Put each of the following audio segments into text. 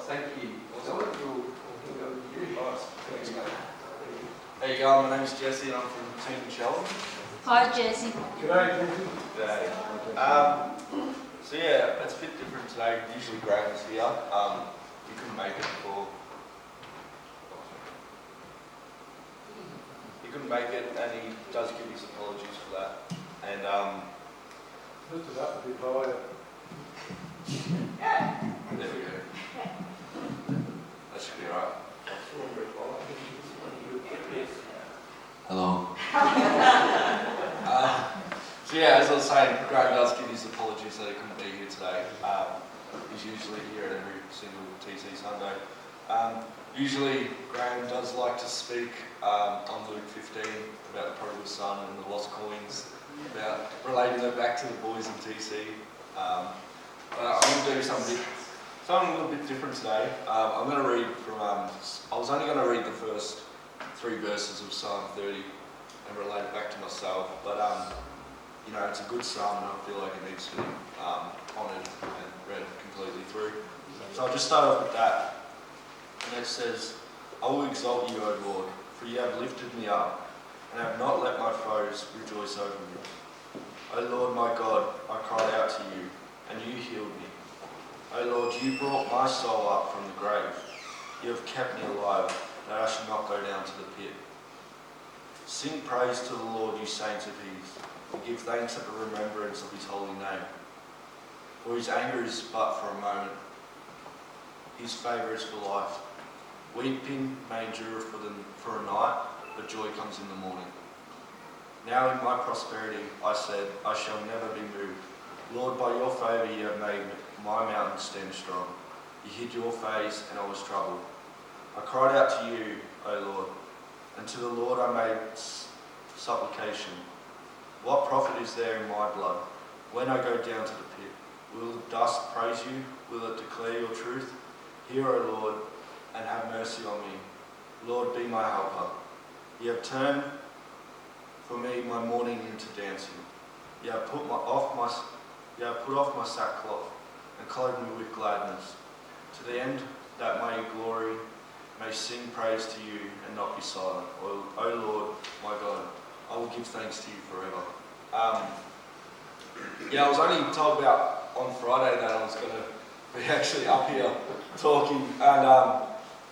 thank you. There you go, my name's Jesse and I'm from Team Challlenge. Hi Jesse. G'day, Jesse. G'day. So yeah, it's a bit different today. Usually Graham's here. He couldn't make it before. He couldn't make it and he does give his apologies for that. And Lift it up a bit higher. there we go. That should be alright. Hello. So yeah, as I was saying, Graham does give his apologies that he couldn't be here today. He's usually here at every single TC Sunday. Usually Graham does like to speak on Luke 15 about the prodigal son and the lost coins, about relating it back to the boys in TC. But I'm going to do something a little bit different today. I'm going to read from, I was only going to read the first 3 verses of Psalm 30 and relate it back to myself, but you know, it's a good psalm and I feel like it needs to be honoured and read completely through. So I'll just start off with that, and it says, I will exalt you, O Lord, for you have lifted me up and have not let my foes rejoice over me. O Lord my God, I cried out to you and you healed me. O Lord, you brought my soul up from the grave. You have kept me alive, that I should not go down to the pit. Sing praise to the Lord, you saints of his, and give thanks at the remembrance of his holy name. For his anger is but for a moment, his favour is for life. Weeping may endure for a night, but joy comes in the morning. Now in my prosperity I said, I shall never be moved. Lord, by your favour you have made my mountain stand strong. You hid your face and I was troubled. I cried out to you, O Lord, and to the Lord I made supplication. What profit is there in my blood when I go down to the pit? Will the dust praise you? Will it declare your truth? Hear, O Lord, and have mercy on me. Lord, be my helper. You have turned for me my mourning into dancing. You have put off my sackcloth and clothed me with gladness, to the end that my glory may sing praise to you and not be silent. O Lord, my God, I will give thanks to you forever. Yeah, I was only told about on Friday that I was going to be actually up here talking, and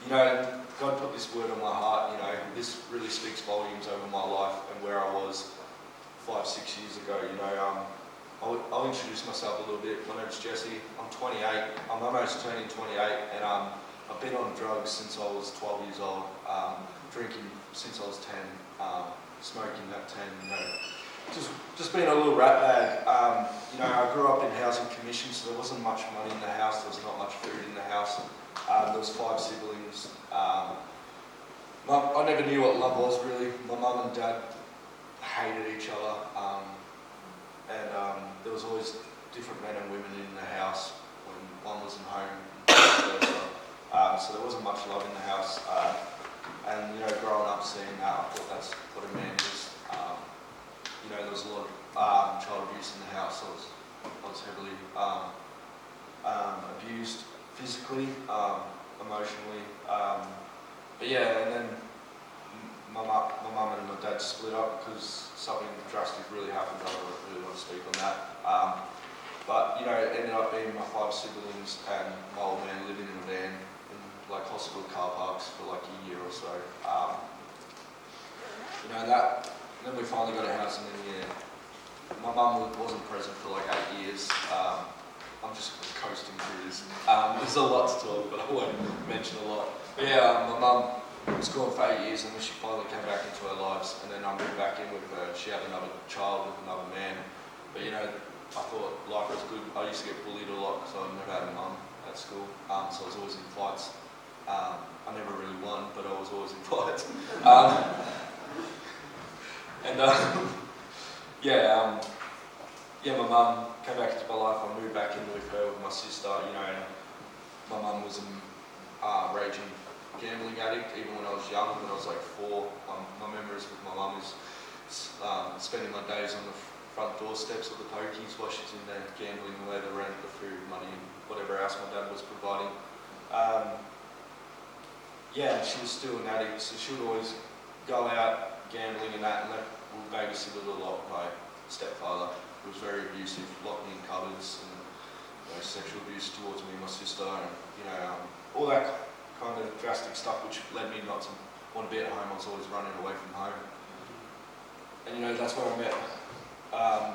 you know, God put this word on my heart. You know, this really speaks volumes over my life and where I was 5-6 years ago. You know, I'll introduce myself a little bit. My name's Jesse. I'm 28. I'm almost turning 28, and I've been on drugs since I was 12 years old. Drinking since I was 10. Smoking at 10. You know, just being a little rat bag. You know, I grew up in housing commission, so there wasn't much money in the house. There was not much food in the house. There was 5 siblings. I never knew what love was really. My mum and dad hated each other. And there was always different men and women in the house when one wasn't home. So there wasn't much love in the house. And you know, growing up seeing that, I thought that's what a man is. You know, there was a lot of child abuse in the house. I was heavily abused physically, emotionally. But yeah, and then my mum and my dad split up because something drastic really happened. I don't really want to speak on that. But you know, it ended up being my 5 siblings and my old man living in a van in like hospital car parks for like a year or so. You know, that. Then we finally got a house, and then yeah, my mum wasn't present for like 8 years. I'm just coasting through this. There's a lot to talk, but I won't mention a lot. But yeah, my mum was gone for 8 years, and then she finally came back into our lives, and then I moved back in with her. She had another child with another man. But you know, I thought life was good. I used to get bullied a lot because I never had a mum at school, so I was always in fights. I never really won, but I was always in fights. Yeah, my mum came back into my life. I moved back in with her, with my sister. You know, and my mum was a raging gambling addict even when I was young. When I was like 4, my memories with my mum is spending my days on the front doorsteps of the pokies while she's in there gambling away the rent, the food, money, and whatever else my dad was providing. Yeah, she was still an addict, so she would always go out gambling and that, and that would babysit her a lot. My stepfather was very abusive, locked me in cupboards, and sexual abuse towards me and my sister, and all that kind of drastic stuff, which led me not to want to be at home. I was always running away from home, and that's where I met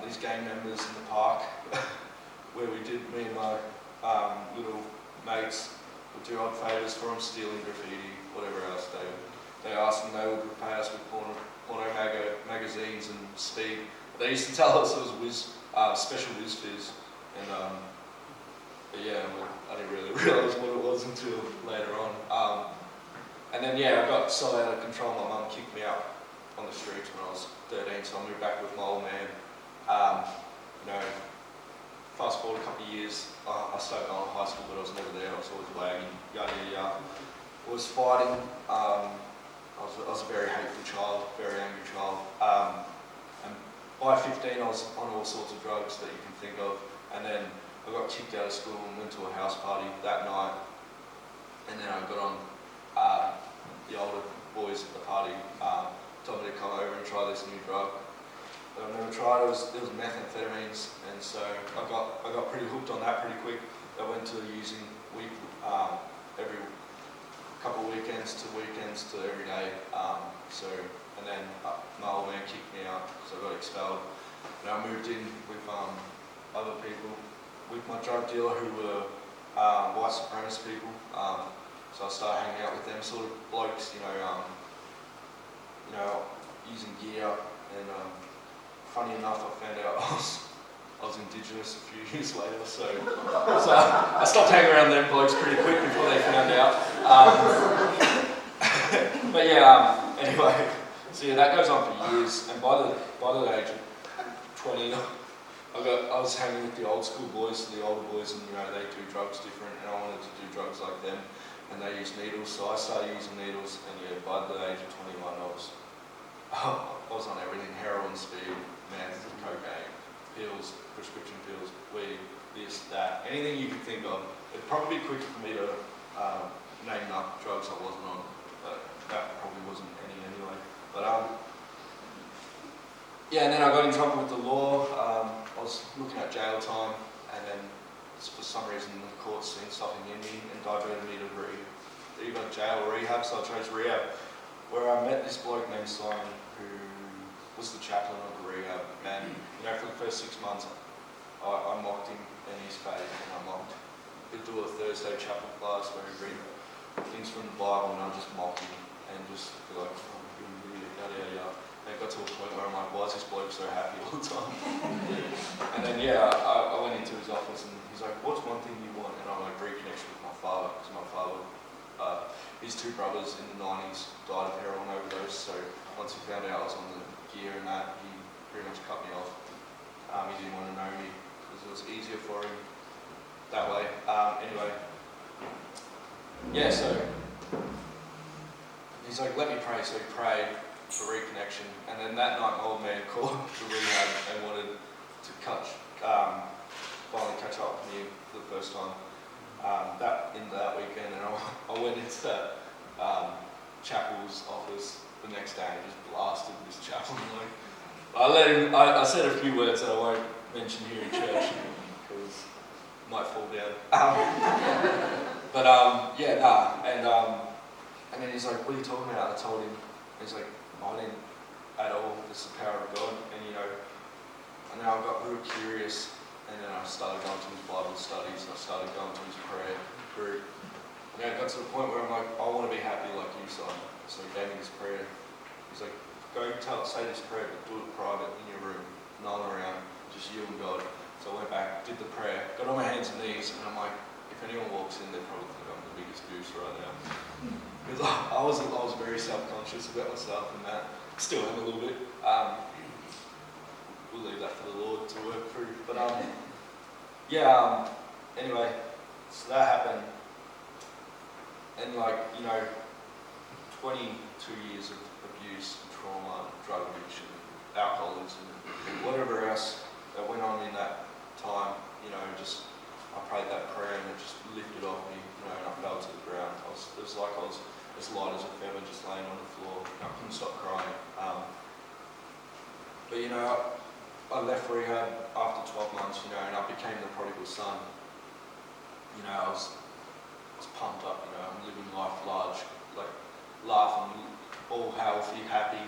these gang members in the park, where me and my little mates would do odd favours for them, stealing graffiti, whatever else they asked, and they would repay us with porno magazines and speed. They used to tell us it was special whiz fizz, and but yeah, I didn't really realise what it was until later on. And then I got so out of control, my mum kicked me out on the streets when I was 13, so I moved back with my old man. Fast forward a couple of years, I started going to high school, but I was never there. I was always lagging, yada yada yada. I was fighting. I was a very hateful child, very angry child. And by 15, I was on all sorts of drugs that you can think of. And then I got kicked out of school and went to a house party that night. And then I got on the older boys at the party told me to come over and try this new drug that I've never tried. It was methamphetamines, and so I got pretty hooked on that pretty quick. I went to using every couple of weekends to every day. And then my old man kicked me out, so I got expelled. And I moved in with other people, with my drug dealer who were white supremacist people. So I started hanging out with them sort of blokes, using gear. And funny enough, I found out I was Indigenous a few years later. So I stopped hanging around them blokes pretty quick before they found out. But anyway, so that goes on for years. And by the age of 20, I was hanging with the old school boys, the older boys, and they do drugs different, and I wanted to do drugs like them, and they use needles, so I started using needles, and by the age of 21, I was on everything: heroin, speed, meth, cocaine, pills, prescription pills, weed, this, that, anything you could think of. It'd probably be quicker for me to name up drugs I wasn't on, but that probably wasn't any anyway. But and then I got in trouble with the law. I was looking at jail time, and then for some reason the court seen something in me and diverted me to either jail or rehab, so I chose rehab, where I met this bloke named Simon, who was the chaplain of the rehab. And for the first 6 months, I mocked him in his faith, and we'd do a Thursday chapel class where we read things from the Bible, and I just mock him and just be like, yada yada yada. And it got to a point where I'm like, why is this bloke so happy all the time? And then I went into his office, and he's like, what's one thing you want? And I'm like, reconnection with my father, because my father, his two brothers in the 90s died of heroin overdose. So once he found out I was on the gear and that, he pretty much cut me off. He didn't want to know me because it was easier for him that way. So he's like, let me pray. So he prayed for reconnection, and then that night my old man called the rehab and wanted to finally catch up with me for the first time that weekend, and I went into that chapel's office the next day and just blasted this chaplain. I said a few words that I won't mention here in church because it might fall down. And then he's like, what are you talking about? I told him. He's like, I didn't at all. It's the power of God. And then I got real curious, and then I started going to his Bible studies, and I started going to his prayer group. And then I got to the point where I'm like, I want to be happy like you, son. So he gave me this prayer. He's like, go say this prayer, but do it private in your room, no one around, just you and God. So I went back, did the prayer, got on my hands and knees, and I'm like, if anyone walks in, they probably think I'm the biggest goose right now. Because I was very self-conscious about myself and that. Still am a little bit. We'll leave that for the Lord to work through. But anyway, so that happened. And 22 years of abuse, trauma, drug addiction, alcoholism, whatever else that went on in that time, I prayed that prayer and it just lifted off me, and I felt just light as a feather, just laying on the floor. I couldn't stop crying. But you know, I left rehab after 12 months, you know, and I became the prodigal son. You know, I was pumped up, you know, I'm living life large, like laughing, all healthy, happy.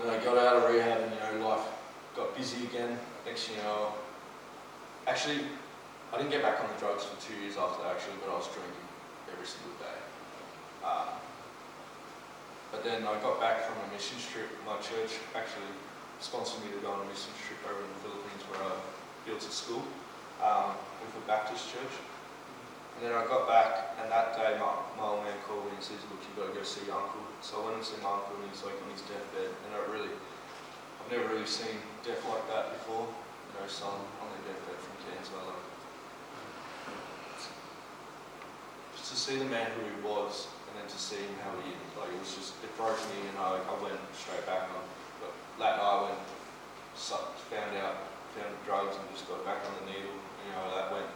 Then I got out of rehab and, you know, life got busy again. Next thing you know, actually, I didn't get back on the drugs for 2 years after that, actually, but I was drinking every single day. But then I got back from a mission trip. My church actually sponsored me to go on a mission trip over in the Philippines where I built a school with a Baptist church. And then I got back, and that day my old man called me and says, look, you've got to go see your uncle. So I went and see my uncle, and he's like on his deathbed. And I've never really seen death like that before. You know, son on their deathbed from cancer. Like, just to see the man who he was, and then to see him how he, like, it broke me, and I went straight back on. But that night I found drugs and just got back on the needle. You know, that went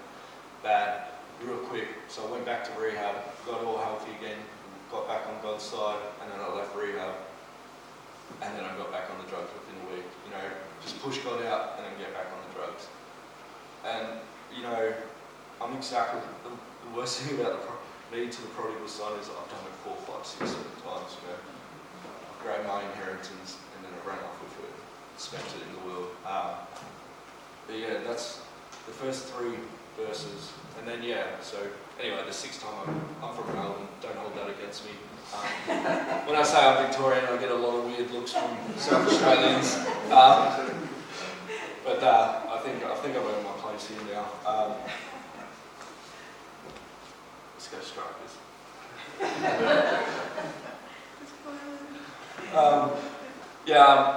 bad real quick. So I went back to rehab, got all healthy again, got back on God's side, and then I left rehab. And then I got back on the drugs within a week. You know, just push God out and then get back on the drugs. And, you know, I'm exactly, the worst thing about me to the prodigal son is I've done it 4, 5, 6, 7 times, you know. I've grabbed my inheritance and then I ran off with it, spent it in the world. But yeah, that's the first 3 verses. And then yeah, so anyway, the 6th time I'm from Melbourne, don't hold that against me. When I say I'm Victorian, I get a lot of weird looks from South Australians. But I think I've earned my place here now. Let's go Strikers.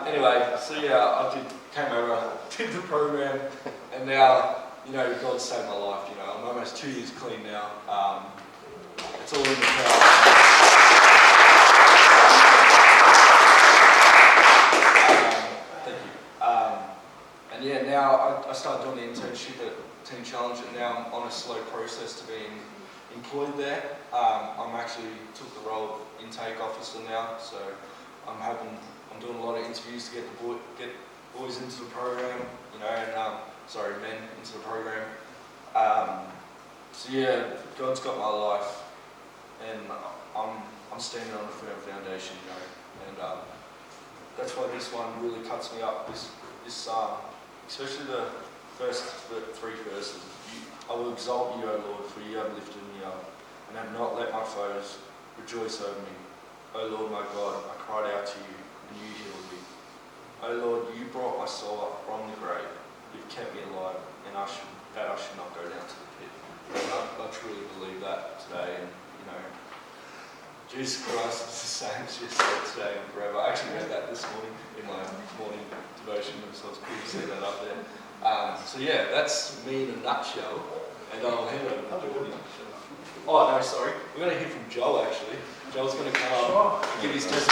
Anyway, so yeah, I came over, did the program, and now, you know, God saved my life. You know, I'm almost 2 years clean now. It's all in the power. Thank you. And yeah, now I started doing the internship at Team Challlenge, and now I'm on a slow process to being employed there. I'm actually took the role of intake officer now, so I'm doing a lot of interviews to get boys into the program, you know, and men into the program. So yeah, God's got my life, and I'm standing on a firm foundation, you know, and that's why this one really cuts me up. This psalm, especially the first 3 verses. I will exalt you, O Lord, for you have lifted me up, and have not let my foes rejoice over me. O Lord my God, I cried out to you, and you healed me. O Lord, you brought my soul up from the grave. You've kept me alive, and I should not go down to the pit. And I truly believe that today, and you know, Jesus Christ is the same yesterday, today, and forever. I actually read that this morning in my morning devotion, so it's cool to see that up there. So yeah, that's me in a nutshell, and I'll hand over to Jordan. Oh no, sorry, we're going to hear from Joel actually. Joel's going to come up and give his testimony.